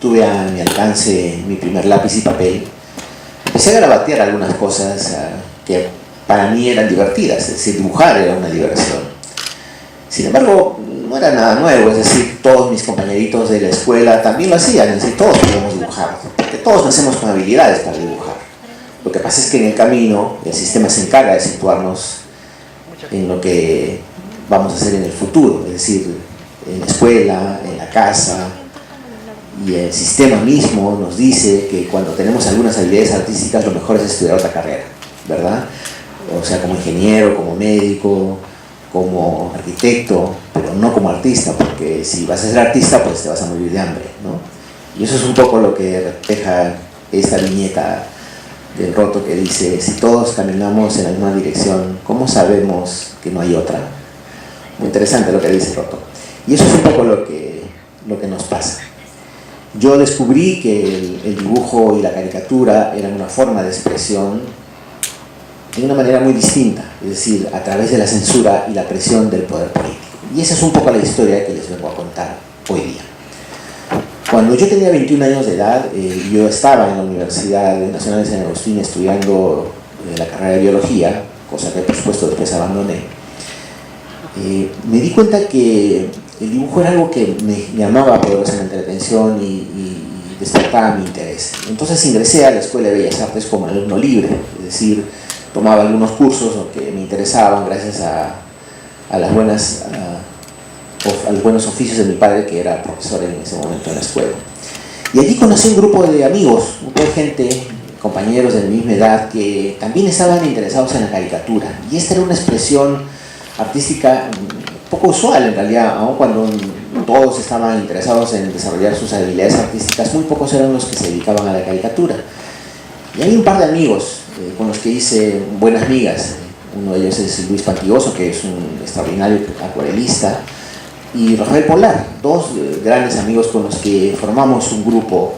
tuve a mi alcance mi primer lápiz y papel, empecé a garabatear algunas cosas que para mí eran divertidas, es decir, dibujar era una diversión. Sin embargo, no era nada nuevo, es decir, todos mis compañeritos de la escuela también lo hacían, es decir, todos podemos dibujar, porque todos nacemos con habilidades para dibujar. Lo que pasa es que en el camino el sistema se encarga de situarnos en lo que vamos a hacer en el futuro, es decir, en la escuela, en la casa, y el sistema mismo nos dice que cuando tenemos algunas habilidades artísticas lo mejor es estudiar otra carrera, ¿verdad? O sea, como ingeniero, como médico, como arquitecto, pero no como artista, porque si vas a ser artista pues te vas a morir de hambre, ¿no? Y eso es un poco lo que refleja esta viñeta del Roto que dice: si todos caminamos en la misma dirección, ¿cómo sabemos que no hay otra? Muy interesante lo que dice Roto. Y eso es un poco lo que nos pasa. Yo descubrí que el dibujo y la caricatura eran una forma de expresión de una manera muy distinta, es decir, a través de la censura y la presión del poder político. Y esa es un poco la historia que les vengo a contar hoy día. Cuando yo tenía 21 años de edad, yo estaba en la Universidad Nacional de San Agustín estudiando la carrera de biología, cosa que por supuesto después abandoné. Me di cuenta que el dibujo era algo que me llamaba poderosamente la atención y despertaba mi interés. Entonces ingresé a la Escuela de Bellas Artes como alumno libre, es decir, tomaba algunos cursos que me interesaban gracias a los buenos oficios de mi padre, que era profesor en ese momento en la escuela. Y allí conocí un grupo de amigos, un grupo de gente, compañeros de mi misma edad, que también estaban interesados en la caricatura. Y esta era una expresión artística poco usual en realidad, aun cuando todos estaban interesados en desarrollar sus habilidades artísticas, muy pocos eran los que se dedicaban a la caricatura. Y hay un par de amigos con los que hice buenas migas. Uno de ellos es Luis Pantigoso, que es un extraordinario acuarelista, y Rafael Polar, dos grandes amigos con los que formamos un grupo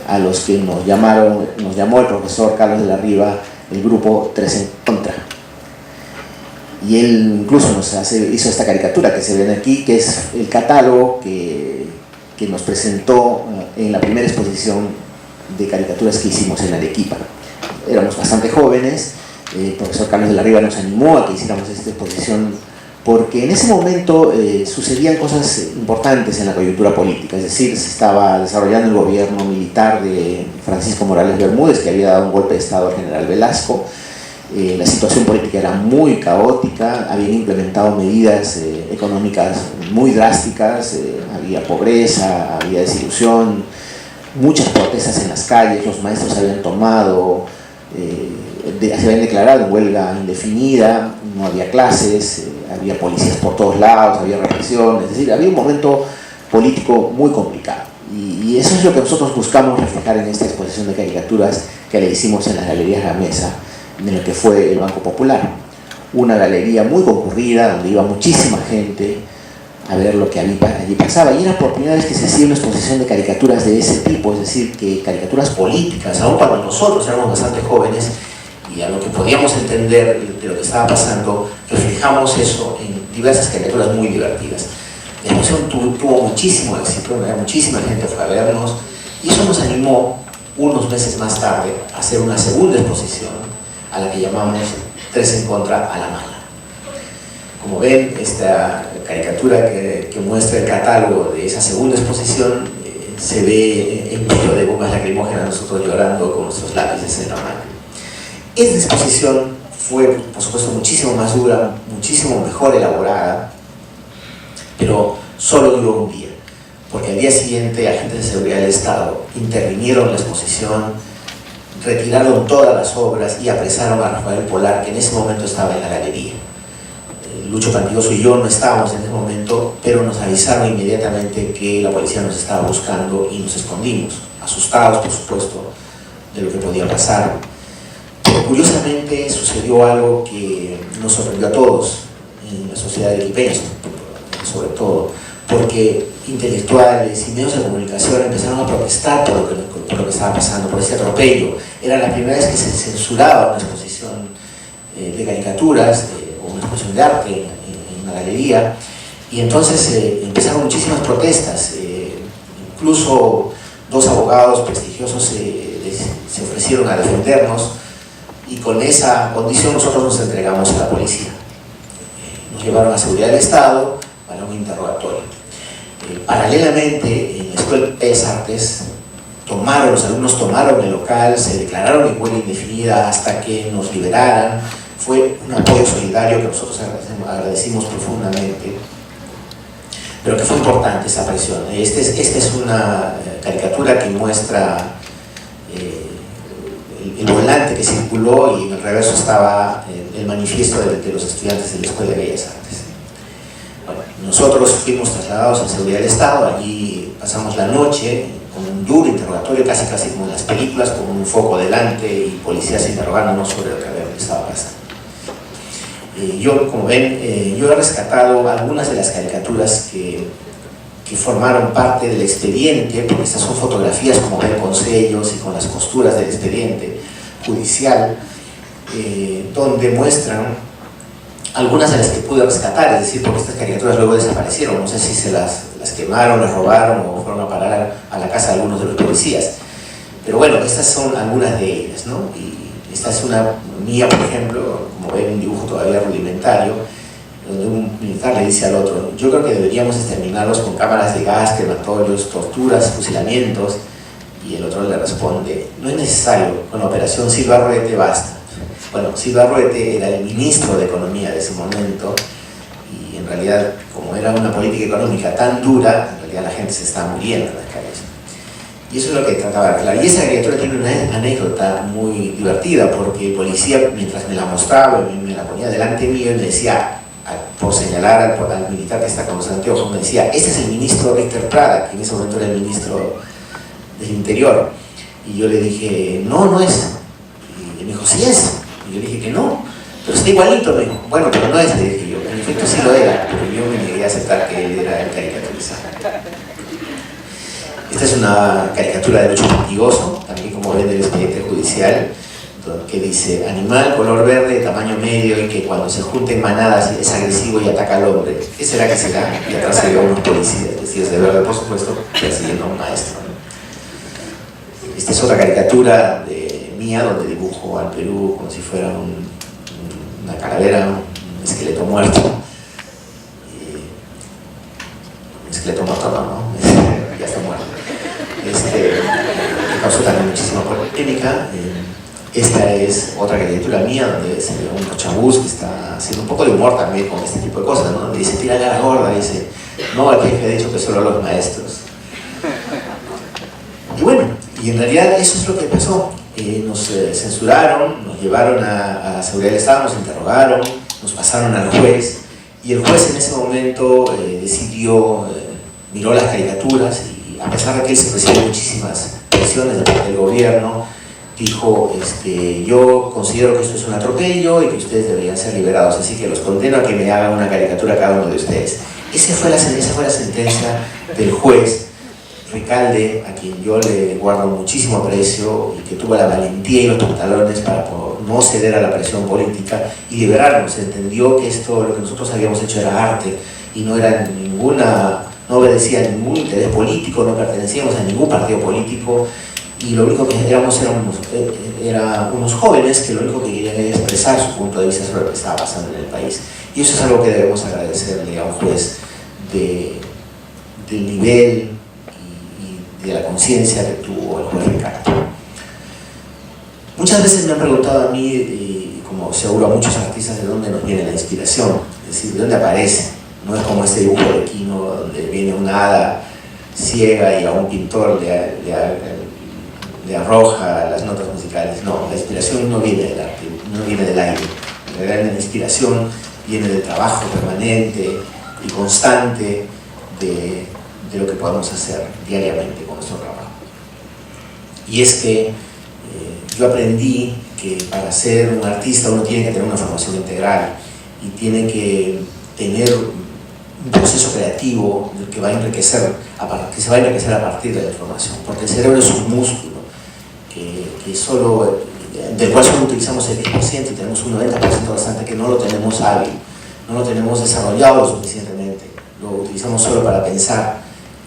a los que nos llamó el profesor Carlos de la Riva el grupo Tres en Contra. Y él incluso hizo esta caricatura que se ven aquí, que es el catálogo que nos presentó en la primera exposición de caricaturas que hicimos en Arequipa. Éramos bastante jóvenes, el profesor Carlos de la Riva nos animó a que hiciéramos esta exposición porque en ese momento sucedían cosas importantes en la coyuntura política, es decir, se estaba desarrollando el gobierno militar de Francisco Morales Bermúdez, que había dado un golpe de estado al general Velasco. La situación política era muy caótica, habían implementado medidas económicas muy drásticas, había pobreza, había desilusión, muchas protestas en las calles, los maestros habían tomado, se habían declarado en huelga indefinida, no había clases, había policías por todos lados, había represión, es decir, había un momento político muy complicado. Y eso es lo que nosotros buscamos reflejar en esta exposición de caricaturas que le hicimos en las galerías La Mesa, en lo que fue el Banco Popular. Una galería muy concurrida, donde iba muchísima gente a ver lo que allí pasaba. Y era por primera vez que se hacía una exposición de caricaturas de ese tipo, es decir, que caricaturas políticas, aun cuando nosotros éramos bastante jóvenes, y a lo que podíamos entender de lo que estaba pasando, reflejamos eso en diversas caricaturas muy divertidas. La exposición tuvo muchísimo éxito, muchísima gente fue a vernos, y eso nos animó unos meses más tarde a hacer una segunda exposición, a la que llamamos Tres en Contra a la Mala. Como ven, esta caricatura que muestra el catálogo de esa segunda exposición se ve en medio de bombas lacrimógenas, nosotros llorando con nuestros lápices en la mano. Esta exposición fue, por supuesto, muchísimo más dura, muchísimo mejor elaborada, pero solo duró un día, porque al día siguiente agentes de seguridad del Estado intervinieron en la exposición, retiraron todas las obras y apresaron a Rafael Polar, que en ese momento estaba en la galería. Lucho Pantigoso y yo no estábamos en ese momento, pero nos avisaron inmediatamente que la policía nos estaba buscando y nos escondimos, asustados, por supuesto, de lo que podía pasar. Pero curiosamente sucedió algo que nos sorprendió a todos en la sociedad de arequipeña, sobre todo, porque intelectuales y medios de comunicación empezaron a protestar por lo que estaba pasando, por ese atropello. Era la primera vez que se censuraba una exposición de caricaturas o una exposición de arte en una galería, y entonces empezaron muchísimas protestas. Incluso dos abogados prestigiosos se ofrecieron a defendernos, y con esa condición nosotros nos entregamos a la policía. Nos llevaron a seguridad del Estado para un interrogatorio. Paralelamente, en la Escuela de Bellas Artes, los alumnos tomaron el local, se declararon en huelga indefinida hasta que nos liberaran. Fue un apoyo solidario que nosotros agradecimos profundamente, pero que fue importante esa presión. Esta es una caricatura que muestra el volante que circuló, y en el reverso estaba el manifiesto de los estudiantes de la Escuela de Bellas Artes. Bueno, nosotros fuimos trasladados a seguridad del Estado. Allí pasamos la noche con un duro interrogatorio, casi como en las películas, con un foco delante y policías interrogándonos sobre lo que estaba pasando. Yo, como ven, yo he rescatado algunas de las caricaturas que formaron parte del expediente, porque estas son fotografías, como ven, con sellos y con las costuras del expediente judicial, donde muestran algunas de las que pude rescatar, es decir, porque estas caricaturas luego desaparecieron. No sé si se las quemaron, las robaron o fueron a parar a la casa de algunos de los policías. Pero bueno, estas son algunas de ellas, ¿no? Y esta es una mía, por ejemplo, como ven, un dibujo todavía rudimentario, donde un militar le dice al otro: yo creo que deberíamos exterminarlos con cámaras de gas, crematorios, torturas, fusilamientos. Y el otro le responde: no es necesario, con la operación Silva Arruete basta. Bueno, Silva Arruete era el ministro de Economía de ese momento, y en realidad, como era una política económica tan dura, en realidad la gente se estaba muriendo en las calles. Y eso es lo que trataba de aclarar. Y esa criatura tiene una anécdota muy divertida, porque el policía, mientras me la mostraba y me la ponía delante mío, me decía, por señalar al militar que está con los anteojos, me decía: este es el ministro Héctor Prada, que en ese momento era el ministro del Interior. Y yo le dije: no, no es. Y me dijo: sí es. Y yo le dije que no, pero está igualito. Me dijo: bueno, pero no es, le dije yo. En efecto sí lo era, pero yo me negué a aceptar que él era el caricaturizado. Esta es una caricatura de Lucho Mentigoso, también como ven del expediente judicial, que dice: animal color verde, tamaño medio, y que cuando se junten manadas es agresivo y ataca al hombre. ¿Qué será que será? Y atrás se ve a unos policías vestidos de verde, por supuesto, persiguiendo a un maestro. Esta es otra caricatura mía, donde dibujo al Perú como si fuera una calavera, un esqueleto muerto. Un esqueleto muerto, no, ya está muerto. Que causó también muchísima polémica. Esta es otra caricatura mía, donde se ve un cochabús que está haciendo un poco de humor también con este tipo de cosas, ¿no? Donde dice: tira la gorda, dice: no, el jefe ha dicho que solo los maestros. Y bueno, y en realidad eso es lo que pasó. Nos censuraron, nos llevaron a seguridad del Estado, nos interrogaron, nos pasaron al juez, y el juez en ese momento decidió, miró las caricaturas, y a pesar de que él se recibió muchísimas presiones de parte del gobierno, dijo: yo considero que esto es un atropello y que ustedes deberían ser liberados, así que los condeno a que me hagan una caricatura a cada uno de ustedes. Esa fue la sentencia del juez Recalde, a quien yo le guardo muchísimo aprecio, y que tuvo la valentía y los pantalones para no ceder a la presión política y liberarnos. Entendió que lo que nosotros habíamos hecho era arte y no no obedecía a ningún interés político, no pertenecíamos a ningún partido político, y lo único que éramos unos jóvenes que lo único que querían era expresar su punto de vista sobre lo que estaba pasando en el país. Y eso es algo que debemos agradecerle a un juez del nivel y de la conciencia que tuvo el juez Ricardo. Muchas veces me han preguntado a mí, y como seguro a muchos artistas, de dónde nos viene la inspiración, es decir, de dónde aparece. No es como este dibujo de Quino, donde viene una hada ciega y a un pintor le arroja las notas musicales. No, la inspiración no viene del arte, no viene del aire. En realidad la inspiración viene del trabajo permanente y constante de lo que podemos hacer diariamente con nuestro trabajo. Y es que yo aprendí que para ser un artista uno tiene que tener una formación integral y tiene que tener un proceso creativo que se va a enriquecer a partir de la información, porque el cerebro es un músculo del cual solo utilizamos el 10% y tenemos un 90% bastante que no lo tenemos hábil, no lo tenemos desarrollado lo suficientemente, lo utilizamos solo para pensar,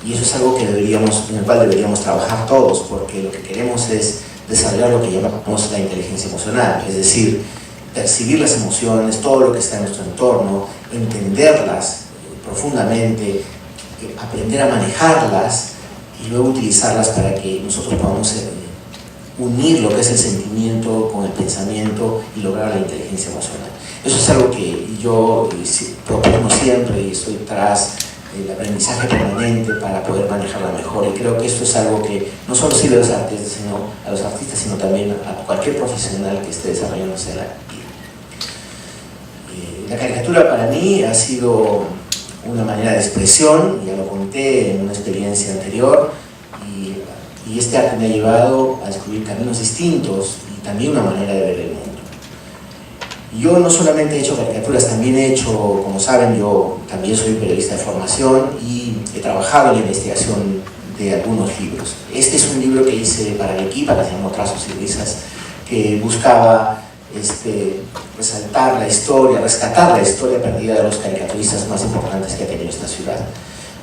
Y eso es algo que en el cual deberíamos trabajar todos, porque lo que queremos es desarrollar lo que llamamos la inteligencia emocional, es decir, percibir las emociones, todo lo que está en nuestro entorno, entenderlas profundamente, aprender a manejarlas y luego utilizarlas para que nosotros podamos unir lo que es el sentimiento con el pensamiento y lograr la inteligencia emocional. Eso es algo que yo propongo siempre y estoy tras el aprendizaje permanente para poder manejarla mejor, y creo que esto es algo que no solo sirve a los artistas, sino también a cualquier profesional que esté desarrollándose en la vida. La caricatura para mí ha sido una manera de expresión, ya lo conté en una experiencia anterior, y este arte me ha llevado a descubrir caminos distintos y también una manera de ver el mundo. Yo no solamente he hecho caricaturas, también he hecho, como saben, yo también soy un periodista de formación y he trabajado en la investigación de algunos libros. Este es un libro que hice para el equipo, que se llamó Trazos y Risas, que buscaba resaltar la historia, rescatar la historia perdida de los caricaturistas más importantes que ha tenido esta ciudad.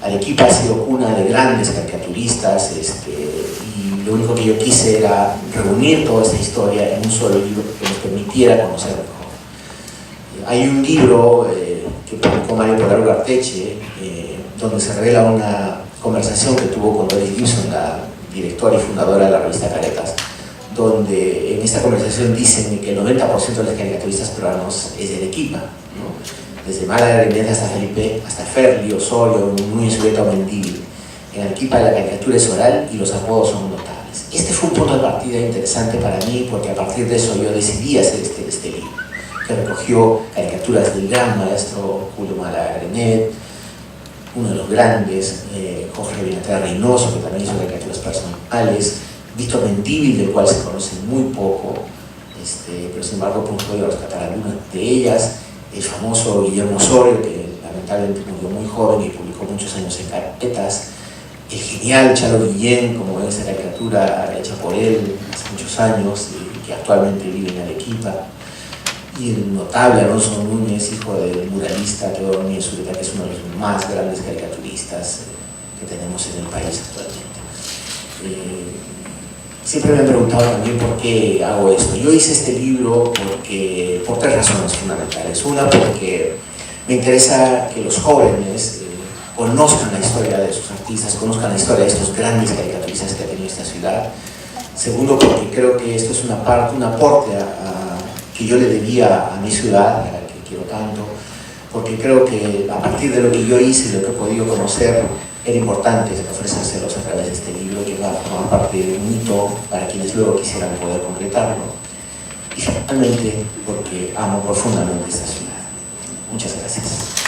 Arequipa ha sido cuna de grandes caricaturistas, y lo único que yo quise era reunir toda esta historia en un solo libro que nos permitiera conocer mejor. Hay un libro que publicó Mario Polaro Garteche, donde se revela una conversación que tuvo con Doris Gibson, la directora y fundadora de la revista Caretas, donde en esta conversación dicen que el 90% de los caricaturistas peruanos es de Arequipa, ¿no? Desde Málaga, hasta Felipe, hasta Ferli, Osorio, Núñez, Ureta o Mendívil. En Arequipa la caricatura es oral y los apodos son notables. Este fue un punto de partida interesante para mí, porque a partir de eso yo decidí hacer este libro, que recogió caricaturas del gran maestro Julio Málaga Grenet, uno de los grandes, Jorge Benatar Reynoso, que también hizo caricaturas personales, Víctor Mendívil, del cual se conoce muy poco, pero sin embargo pudo rescatar algunas de ellas, el famoso Guillermo Osorio, que lamentablemente murió muy joven y publicó muchos años en Caretas, el genial Chalo Guillén, como esa caricatura hecha por él hace muchos años y que actualmente vive en Arequipa, y el notable Alonso Núñez, hijo del muralista Teodoro Núñez Ureta, que es uno de los más grandes caricaturistas que tenemos en el país actualmente. Siempre me han preguntado también por qué hago esto. Yo hice este libro por tres razones fundamentales. Una, porque me interesa que los jóvenes conozcan la historia de sus artistas, conozcan la historia de estos grandes caricaturistas que ha tenido esta ciudad. Segundo, porque creo que esto es un aporte que yo le debía a mi ciudad, a la que quiero tanto, porque creo que a partir de lo que yo hice y lo que he podido conocer, era importante ofrecérselos a través de este libro, que va a formar parte de un hito para quienes luego quisieran poder concretarlo. Y finalmente, porque amo profundamente esta ciudad. Muchas gracias.